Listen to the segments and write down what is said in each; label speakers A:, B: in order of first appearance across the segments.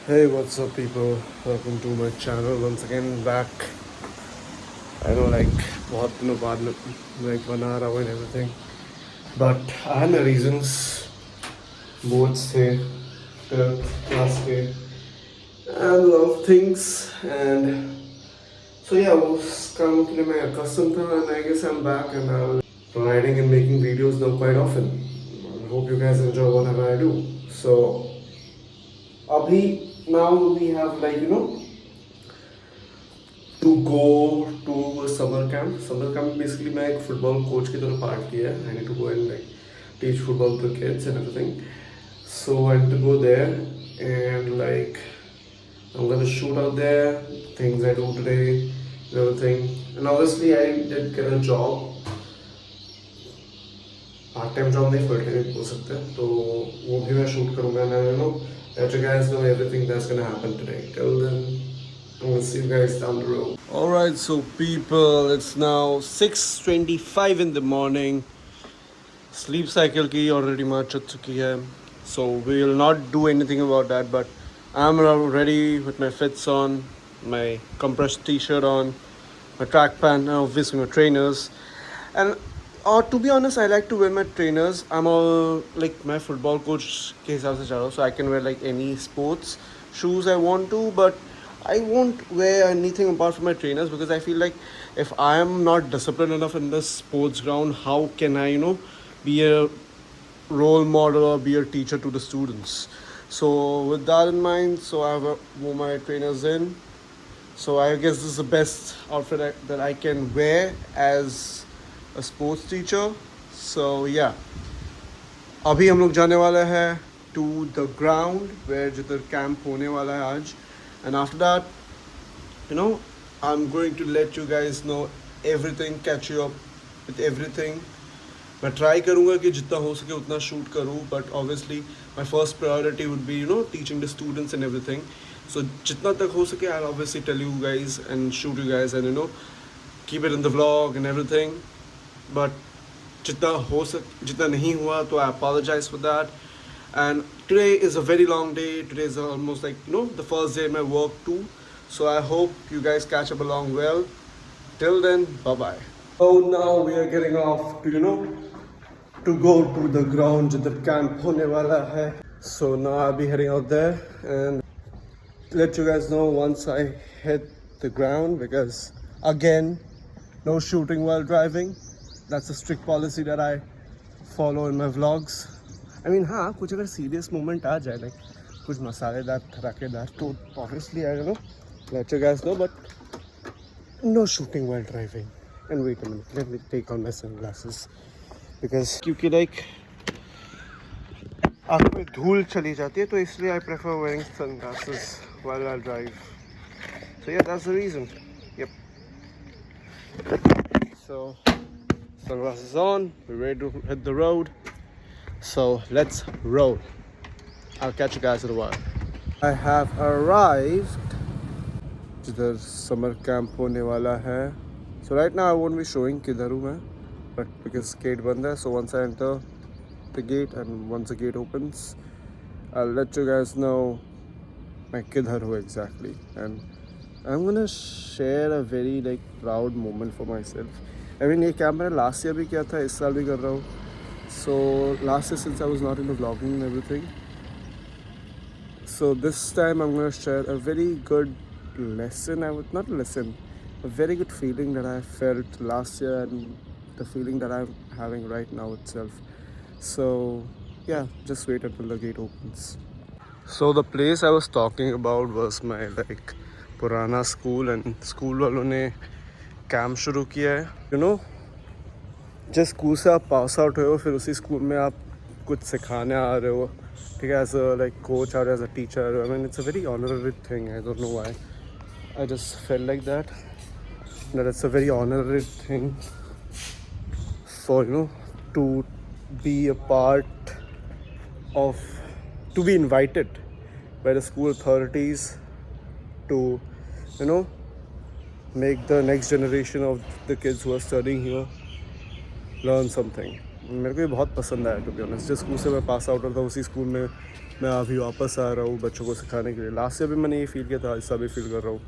A: Hey, what's up, people? Welcome to my channel once again. Back. I know, like, बहुत दिनों बाद में like बना रहा हूँ and everything. But I had my reasons. Boards थे, 12th class के, and a lot of things. And so yeah, उस काम के लिए मैं accustomed था, and I guess I'm back and I'm writing and making videos now quite often. I hope you guys enjoy whatever I do. So, abhi now we have like to go to a summer camp. Summer camp basically मैं एक football coach की तरह part किया है. I need to go and like teach football to kids and everything. So I need to go there and like I'm gonna shoot out there things I do today, everything. And obviously I did get a job. Part time job नहीं full time हो सकते तो वो भी मैं shoot करूँगा ना let you guys know everything that's gonna happen today. Till then, I'm gonna see you guys down the road. Alright, so people, it's now 6:25 in the morning. Sleep cycle की already मार चुक चुकी है. So we will not do anything about that, but I'm ready with my fits on, my compressed t-shirt on, my track pant, and obviously my trainers. And to be honest, I like to wear my trainers. I'm all like my football coach के हिसाब से चल रहा हूँ, so I can wear like any sports shoes I want to, but I won't wear anything apart from my trainers because I feel like if I am not disciplined enough in the sports ground, how can I, be a role model or be a teacher to the students? So with that in mind, so I have wore my trainers in. So I guess this is the best outfit that I can wear as a sports teacher. So yeah, अभी हम लोग जाने वाला है to the ground where जिधर camp होने वाला है आज. And after that, I'm going to let you guys know everything, catch you up with everything. मैं ट्राई करूँगा कि जितना हो सके उतना शूट करूँ, but obviously my first priority would be teaching the students and everything. So जितना तक हो सके I obviously tell you guys and shoot you guys and keep it in the vlog and everything. But जितना नहीं हुआ तो I apologise for that. And today is a very long day. Today is almost like the first day my work too. So I hope you guys catch up along well. Till then, bye bye. So now we are getting off to go to the ground jadhar camp hone wala hai. So now I'll be heading out there and let you guys know once I hit the ground, because again, no shooting while driving. That's a strict policy that I follow in my vlogs. I mean, हाँ कुछ अगर serious moment आ जाए like कुछ मसालेदार धड़ाकेदार तो obviously I let you guys know, but no shooting while driving. And wait a minute, let me take on my sunglasses because क्योंकि like आँख में धूल चली जाती है तो इसलिए I prefer wearing sunglasses while I drive. So yeah, that's the reason. Yep. So sunglasses on, we're ready to hit the road. So let's roll. I'll catch you guys in a while. I have arrived जिधर summer camp होने वाला है. So right now I won't be showing किधर हूँ मैं, but because gate बंद है, so once I enter the gate and once the gate opens, I'll let you guys know मैं किधर हूँ exactly. And I'm gonna share a very like proud moment for myself. I mean ये camp मैंने last year भी किया था, इस साल भी कर रहा हूँ. So last year since I was not into vlogging and everything, so this time I'm gonna share a very good lesson. Not lesson, a very good feeling that I felt last year and the feeling that I'm having right now itself. So yeah, just wait until the gate opens. So the place I was talking about was my like पुराना school, and school वालों ने camp शुरू किया है. जिस school से आप pass out हुए हो फिर उसी स्कूल में आप कुछ सिखाने आ रहे हो, ठीक है, एज अ लाइक कोच और as a teacher. I mean it's a very honorary thing. I don't know why I just felt like that it's a very honorary thing for to be a part of, to be invited by the school authorities to make the next generation of the kids who are studying here learn something. मेरे को ये बहुत पसंद आया, to be honest. जिस school से मैं pass out होता उसी स्कूल में मैं अभी वापस आ रहा हूँ बच्चों को सिखाने के लिए. लास्ट ईयर भी मैंने ये फील किया था, इस भी फील कर रहा हूँ.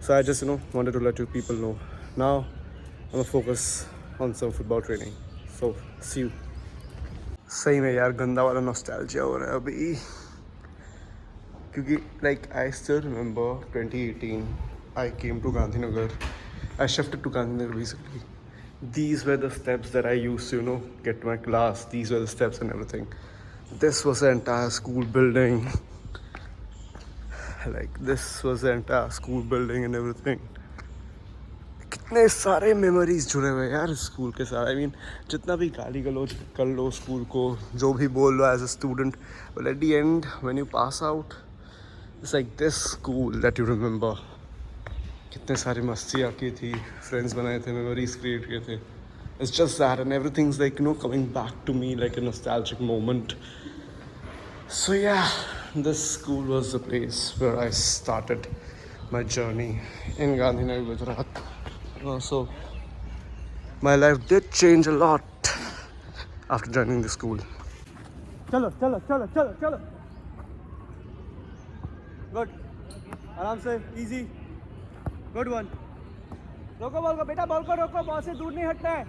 A: So I just wanted to let you people know. Now I'm gonna focus on some football training. So see you. सही में यार गंदा वाला नॉस्टैल्जिया हो रहा है अभी, क्योंकि like I still remember 2018 I came to Gandhinagar. I shifted to Gandhinagar basically. These were the steps that I used to, get to my class. These were the steps and everything. This was the entire school building. Like this was the entire school building and everything. कितने सारे memories जुड़े हुए हैं यार school के साथ. I mean जितना भी गाली गलौज कर लो स्कूल को, जो भी बोल लो as a student, but at the end when you pass out it's like this school that you remember. कितने सारी मस्तियाँ की थी, फ्रेंड्स बनाए थे, मेमोरीज क्रिएट किए थे. It's just that and everything is like coming back to me like a nostalgic moment. So yeah, this school was the place where I started my journey in Gandhinagar, Gujarat. So my life did change a lot after joining the school.
B: चलो चलो चलो चलो चलो. Good, आराम से, easy, good one. रोको ball को बेटा, बॉल को रोको, बॉल से दूर नहीं हटना है.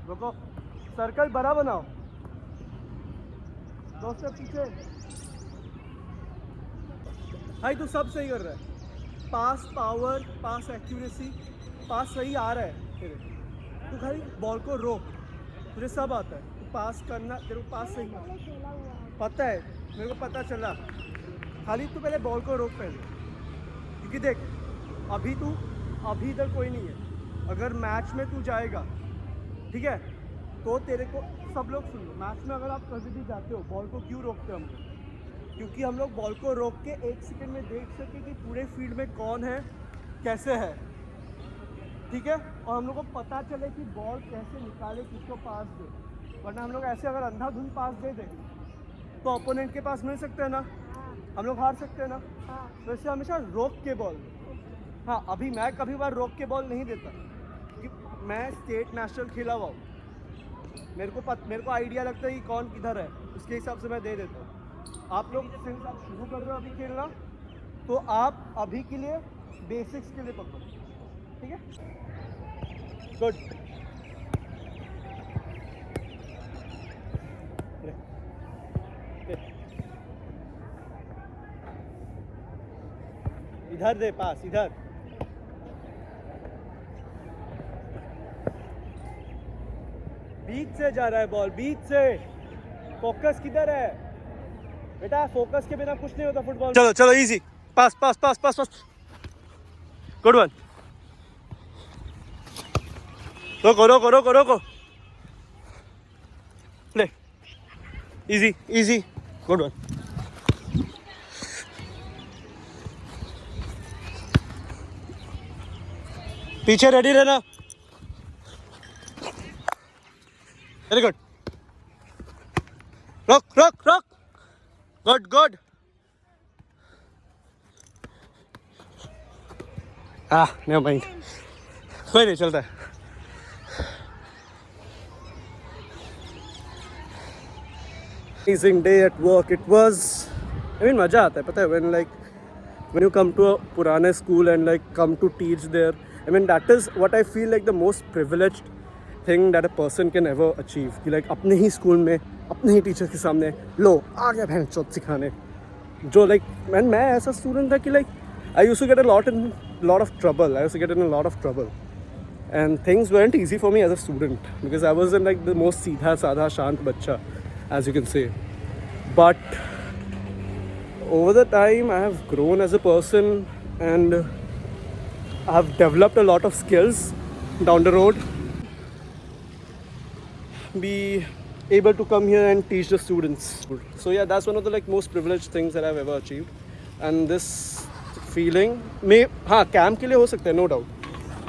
B: रोको, सर्कल बड़ा बनाओ, दोस्तों पीछे. भाई तू सब सही कर रहा है, पास पावर, पास एक्यूरेसी, पास सही आ रहा है तेरे. तू खाली बॉल को रोक, तुझे सब आता है. तू पास करना, तेरे को पास सही पता है, मेरे को पता चला. खाली तू पहले बॉल को रोक पहले, क्योंकि देख अभी इधर कोई नहीं है. अगर मैच में तू जाएगा, ठीक है, तो तेरे को सब लोग सुन लो, मैच में अगर आप कभी भी जाते हो, बॉल को क्यों रोकते हो हम लोग? क्योंकि हम लोग बॉल को रोक के 1 सेकंड में देख सके कि पूरे फील्ड में कौन है, कैसे है, ठीक है, और हम लोग को पता चले कि बॉल कैसे निकाले, किसको पास दे. वरना हम लोग ऐसे अगर अंधाधुंध पास दे दें तो ओपोनेंट के पास मिल सकते हैं ना, हम लोग हार सकते हैं ना. तो इससे हमेशा रोक के बॉल. हाँ, अभी मैं कभी बार रोक के बॉल नहीं देता, क्योंकि मैं स्टेट नेशनल खेला हुआ हूँ. मेरे को आइडिया लगता है कि कौन किधर है, उसके हिसाब से मैं दे देता हूँ. आप लोग सिंस आप शुरू कर रहे हो अभी खेलना, तो आप अभी के लिए बेसिक्स के लिए पकड़ो, ठीक है. गुड. इधर दे पास, इधर. बीच से जा रहा है बॉल, बीच से. फोकस किधर है बेटा? फोकस के बिना कुछ नहीं होता फुटबॉल. चलो चलो, easy, pass pass pass pass pass. Good one. रोको रोको रोको रोको, ले, इजी इजी, गुड वन. पीछे रेडी रहना. Very good. रोक रोक रोक, गुड गुड. नेवर माइंड, कोई नहीं, चलता है. Amazing day at work. It was, I mean, मज़ा आता है, पता है, when you come to a पुराने school and come to teach there. I mean, that is what I feel like the most privileged thing that a person can ever achieve. कि अपने ही school में अपने ही टीचर के सामने लो आ गया भैंस चौथ सिखाने. जो मैं ऐसा स्टूडेंट था कि I used to get a lot of trouble. I used to get in a lot of trouble. And things weren't easy for me as a student because I wasn't the most सीधा साधा शांत बच्चा, as you can say. But over the time I have grown as a person and I have developed a lot of skills down the road. Be able to come here and teach the students. So yeah, that's one of the most privileged things that I've ever achieved. And this feeling may, हाँ camp के लिए हो सकता है, no doubt.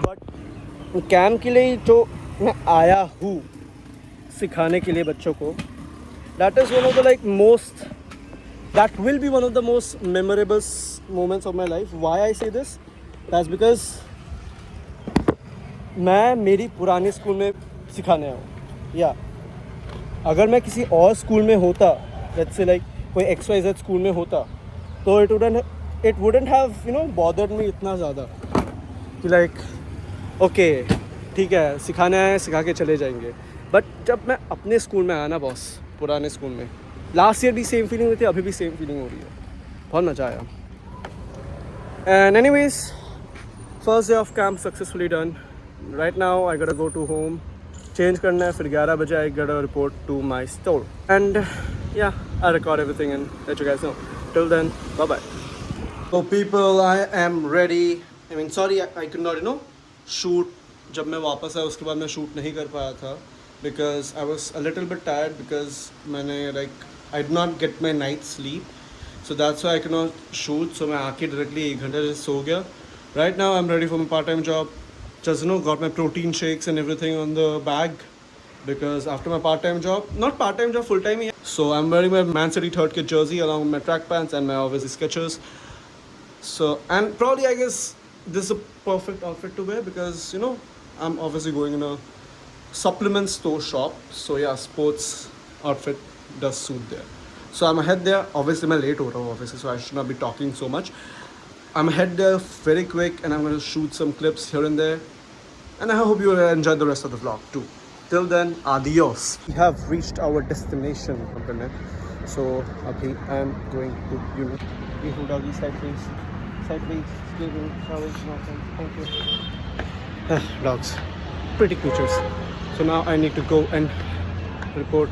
B: But camp के लिए जो मैं आया हूँ सिखाने के लिए बच्चों को, that is one of the most, that will be one of the most memorable moments of my life. Why I say this? That's because मैं मेरी पुराने स्कूल में सिखाने आया हूँ. या अगर मैं किसी और स्कूल में होता, लेट्स से लाइक कोई XYZ स्कूल में होता, तो इट वुडंट हैव बॉदर्ड मी इतना ज़्यादा कि लाइक ओके ठीक है सिखाना है सिखा के चले जाएंगे. बट जब मैं अपने स्कूल में आया ना बॉस, पुराने स्कूल में, लास्ट ईयर भी सेम फीलिंग हुई थी, अभी भी सेम फीलिंग हो रही है. बहुत मज़ा आया. And anyways, first day of camp successfully done. Right now आई गोटा गो टू होम, चेंज करना है, फिर 11 बजे I gotta report to my store. And yeah I record everything and let you guys know. Till then bye bye. So people, I am ready. I mean, sorry, I could not, shoot. जब मैं वापस आया उसके बाद मैं shoot नहीं कर पाया था because I was a little bit tired because मैंने I did not get my night sleep. So that's why I could not shoot. So मैं आके directly 1 घंटे से सो गया. Right now I'm ready for my part-time job. Just got my protein shakes and everything on the bag because after my part-time job, not part-time job, full-time. So I'm wearing my Man City third kit jersey along with my track pants and my obviously Skechers. So, and probably I guess this is a perfect outfit to wear because I'm obviously going in a supplement store shop. So yeah, sports outfit does suit there. So I'm ahead there. Obviously I'm late over obviously, so I should not be talking so much. I'm ahead there very quick and I'm going to shoot some clips here and there. And I hope you enjoy the rest of the vlog too. Till then, adios. We have reached our destination. So abhi I am going to doggy sideways. Thank you. Dogs, pretty creatures. So now I need to go and report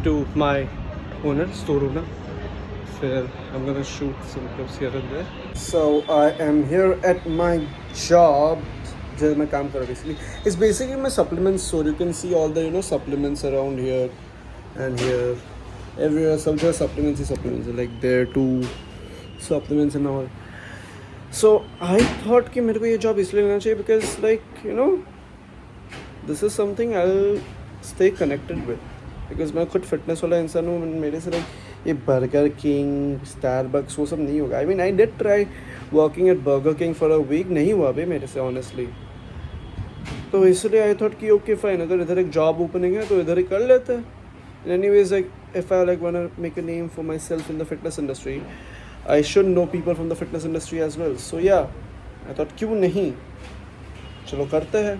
B: to my store owner. I'm gonna shoot some clips here and there. So I am here at my job. Just my काम कर basically. It's basically my supplements store. You can see all the supplements around here and here, everywhere. Some just supplements like there too, supplements and all. So I thought कि मेरे को ये job इसलिए लेना चाहिए because this is something I'll stay connected with because मैं खुद fitness वाला इंसान हूँ. मेरे से ये बर्गर किंग, स्टारबक्स वो सब नहीं होगा. I mean I did try working at Burger King for a week, नहीं हुआ भाई मेरे से honestly. तो इसलिए आई थॉट कि ओके फाइन, अगर इधर एक जॉब ओपनिंग है तो इधर ही कर लेते हैं. Anyways if I wanna make a name for myself in the fitness industry, I should know people from the fitness industry as well. So yeah, I thought क्यों नहीं, चलो करते हैं.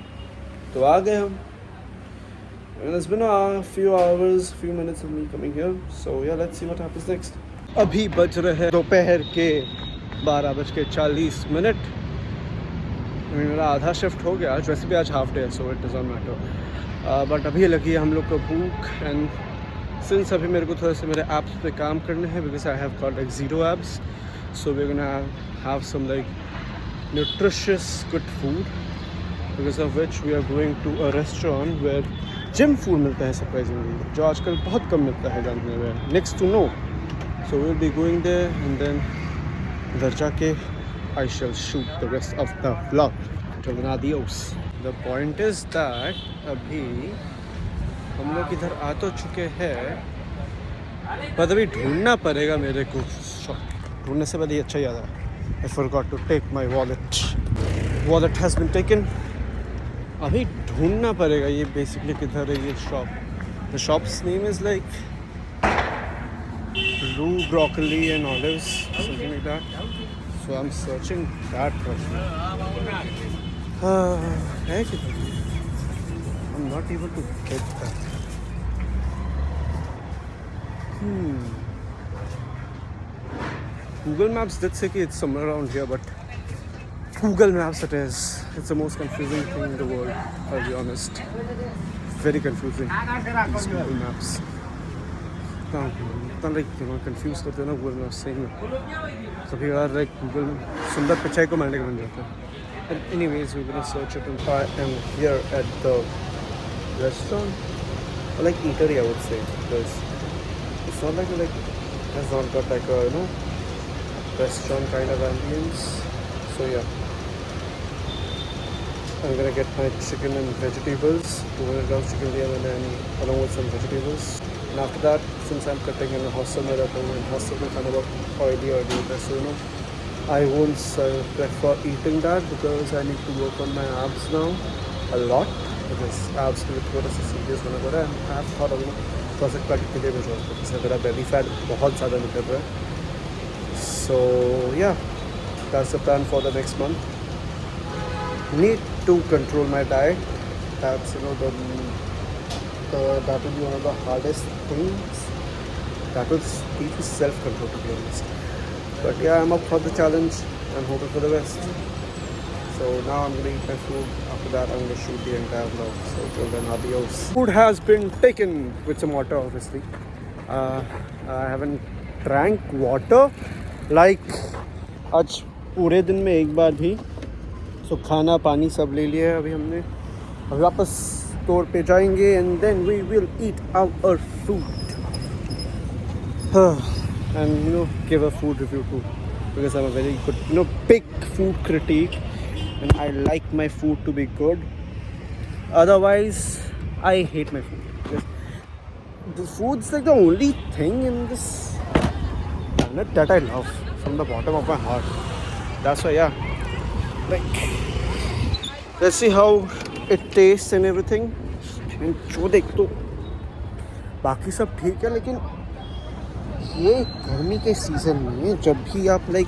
B: तो आ गए हम. And it's been a few minutes of me coming here. So yeah, let's see what happens next. अभी बज रहे हैं दोपहर के 12:40. मेरा आधा शिफ्ट हो गया आज, वैसे भी आज हाफ डे है, so it doesn't matter. But अभी लगी है हम लोग को भूख. एंड सिंस अभी मेरे को थोड़े से मेरे एप्स पे काम करने हैं because I have got 0 apps. So we gonna have some nutritious good food because of which we are going to a restaurant where gym food मिलता है सरप्राइजिंगली, जो आजकल बहुत कम मिलता है जानने में, next to no. So we will be going there and then इधर जाके I shall shoot the rest of the vlog. Till then, adios. The point is that अभी हम लोग इधर आ तो चुके हैं, पर अभी ढूंढना पड़ेगा मेरे को शॉप. ढूंढने से पहले अच्छा याद आया, I forgot to take my wallet. Wallet has been taken. अभी ढूंढना पड़ेगा ये बेसिकली किधर है ये shop. The shop's name is Rue Broccoli and Olives, something like that. So I'm searching that right now. I'm not able to get that. Google Maps did say it's somewhere around here, but Google Maps it is. It's the most confusing thing in the world, I'll be honest. Very confusing, these Google Maps. इतना confuse करते हैं ना Google map सही में. कभी यार Google सुंदर पिचाई को मारने का बन जाता है. And anyways we gonna search it. I am here at the restaurant or eatery I would say, because it's not has not got a restaurant kind of ambience. So yeah, I'm gonna get my chicken and vegetables, 200 grams chicken and then along with some vegetables. And after that, since I'm cutting in a hostel में रहता हूँ, hostel में खाना बहुत oily होता है, so I won't prefer eating that because I need to work on my abs now a lot.
A: Because abs के लिए थोड़ा सा सीरियस होना पड़ा है. आई हैव थॉट ऑफ थोड़ा सा कट के लिए भी जॉब करते हैं. मेरा बेली फैट बहुत ज़्यादा निकल रहा है. So yeah, that's the plan for the next month. Need to control my diet. That's that will be one of the hardest things. That will teach me self-control, to be honest. But yeah, I'm up for the challenge. I'm hoping for the best. So now I'm gonna eat my food. After that, I'm gonna shoot the entire vlog. So till then, adios. Food has been taken with some water, obviously. I haven't drank water like आज पूरे दिन में एक बार भी. सो खाना पानी सब ले लिया है अभी हमने. अभी वापस स्टोर पे जाएंगे and then we will eat our food and give a food review too because I am a very good big food critic and I like my food to be good. Otherwise I hate my food. The food's like the only thing in this planet that I love from the bottom of my heart. That's why, yeah. Like, let's see how it tastes and everything. And जो देख तो बाकी सब ठीक है, लेकिन ये गर्मी के सीज़न में जब भी आप लाइक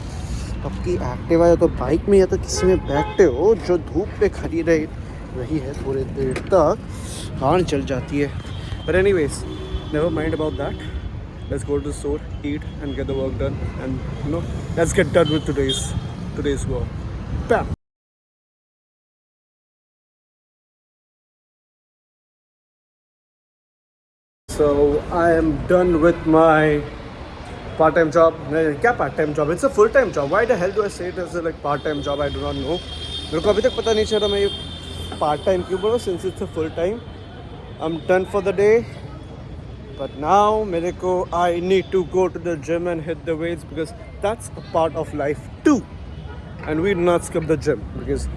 A: आपकी एक्टिवा या तो बाइक में या तो किसी में बैठते हो, जो धूप पे खड़ी रही है थोड़ी देर तक, हाथ जल जाती है. But anyways, never mind about that. Let's go to the store, eat and get the work done, and let's get done with today's work. Bam. So I am done with my part-time job. क्या part-time job? It's a full-time job. Why the hell do I say it as a like part-time job? I do not know. मेरे को अभी तक पता नहीं चल रहा मैं ये part-time क्यों बोल रहा हूँ, since it's a full-time. I'm done for the day. But now मेरे को I need to go to the gym and hit the weights because that's a part of life too. And we do not skip the gym because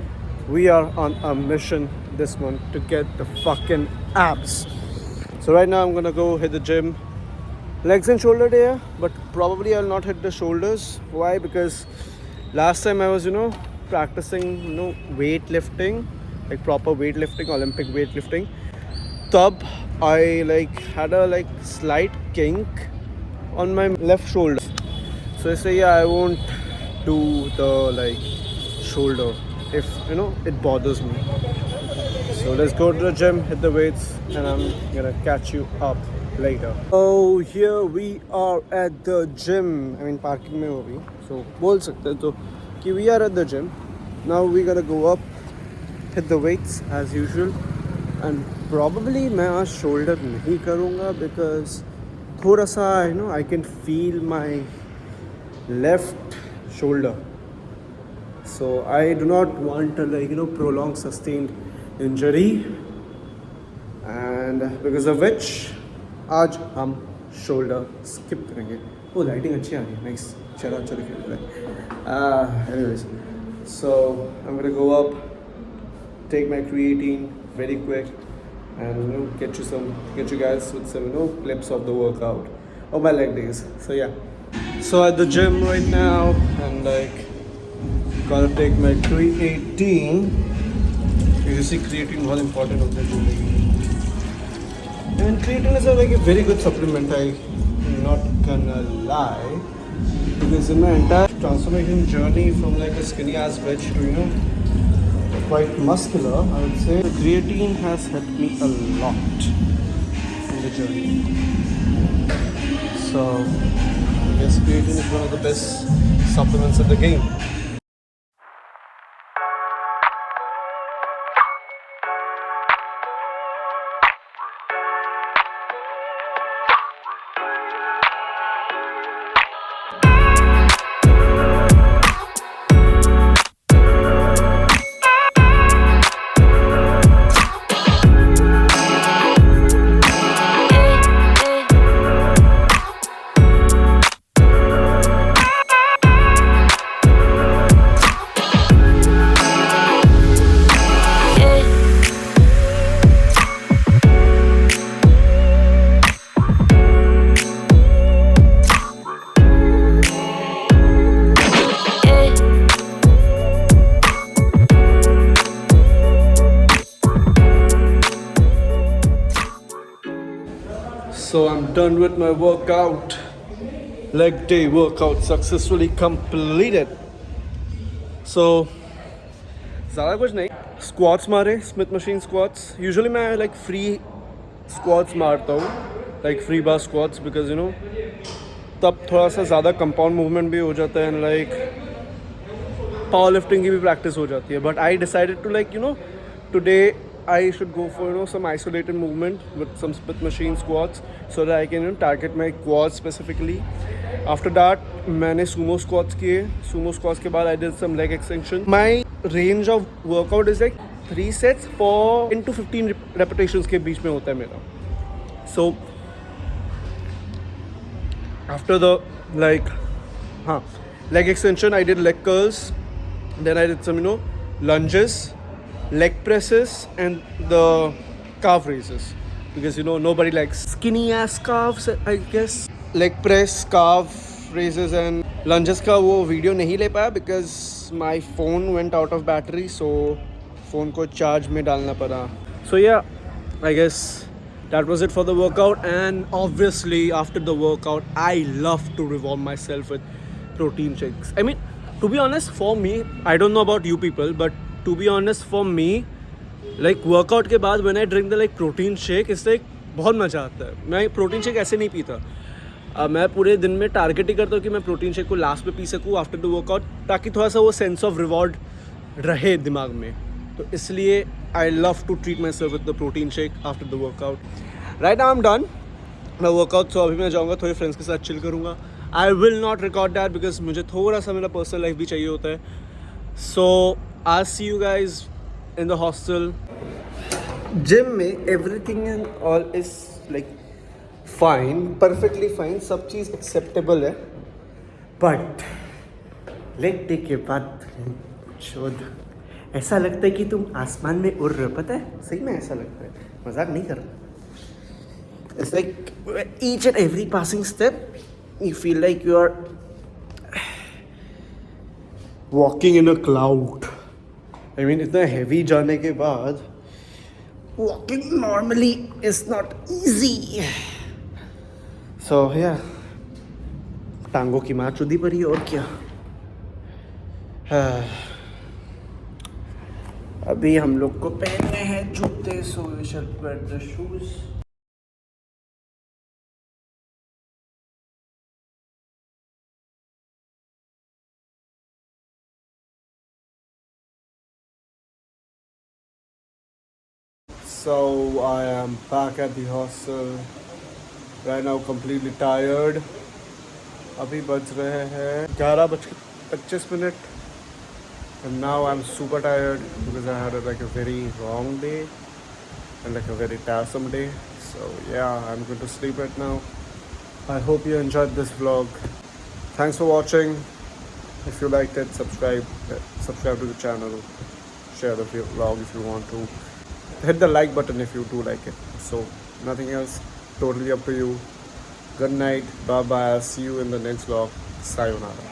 A: we are on a mission this month to get the fucking abs. So right now I'm gonna go hit the gym. Legs and shoulder day, but probably I'll not hit the shoulders. Why? Because last time I was practicing weightlifting, like proper weightlifting, Olympic weightlifting. Tab I like had a like slight kink on my left shoulder. So I say yeah, I won't do the like shoulder if it bothers me. So let's go to the gym, hit the weights, and I'm gonna catch you up later. Oh, here we are at the gym. I mean parking में हो भी. So बोल सकते हैं तो कि we are at the gym. Now we gotta go up, hit the weights as usual. And probably मैं आज shoulder नहीं करूँगा because थोड़ा सा I can feel my left shoulder. So I do not want to like prolong sustained injury, and because of which आज हम shoulder skip करेंगे. Oh, lighting अच्छी आ रही है. Nice. चलो अच्छा दिख रहा है. Anyways, so I'm gonna go up, take my creatine very quick, and get you guys with some clips of the workout of my leg days. So yeah, so at the gym right now, and like gotta take my creatine. You see, creatine was important of the gym. And creatine is like a very good supplement. I'm not gonna lie, because in my entire transformation journey from like a skinny ass bitch to quite muscular, I would say the creatine has helped me a lot in the journey. So I guess creatine is one of the best supplements in the game. done with my workout. Leg day workout successfully completed. So ज़्यादा कुछ नहीं, squats मारे, Smith machine squats. Usually मैं like free squats मारता हूँ, like free bar squats, because you know तब थोड़ा सा ज़्यादा कंपाउंड मूवमेंट भी हो जाता है एंड लाइक पावर लिफ्टिंग की भी प्रैक्टिस हो जाती है. But I decided to like you know today I should go for some isolated movement with some split machine squats so that I can target my quads specifically. After that मैंने sumo squats किए. Sumo squats के बाद I did some leg extension. My range of workout is like 3 sets for 10 to 15 repetitions के बीच में होता है मेरा. So after the leg extension I did leg curls, then I did some lunges, leg presses and the calf raises, because nobody likes skinny ass calves, I guess. Leg press, calf raises and lunges का वो video नहीं ले पाया because my phone went out of battery, so phone को charge में डालना पड़ा. So yeah, I guess that was it for the workout. And obviously after the workout I love to reward myself with protein shakes. I mean, to be honest, for me, I don't know about you people, but to be honest for me, like workout के बाद when I drink the like protein shake, it's like बहुत मज़ा आता है. मैं protein shake ऐसे नहीं पीता. मैं पूरे दिन में टारगेट ही करता हूँ कि मैं प्रोटीन शेक को लास्ट में पी सकूँ आफ्टर द वर्कआउट, ताकि थोड़ा सा वो सेंस ऑफ रिवॉर्ड रहे दिमाग में. तो इसलिए I love to treat my self with the protein shake after the workout. Right now I am done मैं वर्कआउट. सो अभी मैं जाऊँगा थोड़े फ्रेंड्स के साथ चिल करूँगा. I will not record that because मुझे थोड़ा सा मेरा पर्सनल लाइफ भी चाहिए होता है. So I see you guys in the hostel. Gym में everything and all is like fine, perfectly fine, सब चीज़ एक्सेप्टेबल है. बट लेग डे के बाद शोध ऐसा लगता है कि तुम आसमान में उड़ रहे हो. पता है, सही में ऐसा लगता है, मजाक नहीं कर रहा. It's like each and every passing step you feel like you are walking in a cloud. I mean इतना हैवी जाने के बाद walking normally is not easy. So yeah, टांगों की मार चुदी पड़ी और क्या. अभी हम लोग को पहनने हैं जूते. So we shall wear the shoes. So I am back at the hostel right now, completely tired. अभी बज रहे हैं 11:25 and now I'm super tired because I had like a very long day and like a very tiresome day. So yeah, I'm going to sleep right now. I hope you enjoyed this vlog. Thanks for watching. If you liked it, subscribe to the channel. Share the vlog if you want to. Hit the like button if you do like it. So nothing else, totally up to you. Good night, bye bye. I'll see you in the next vlog. Sayonara.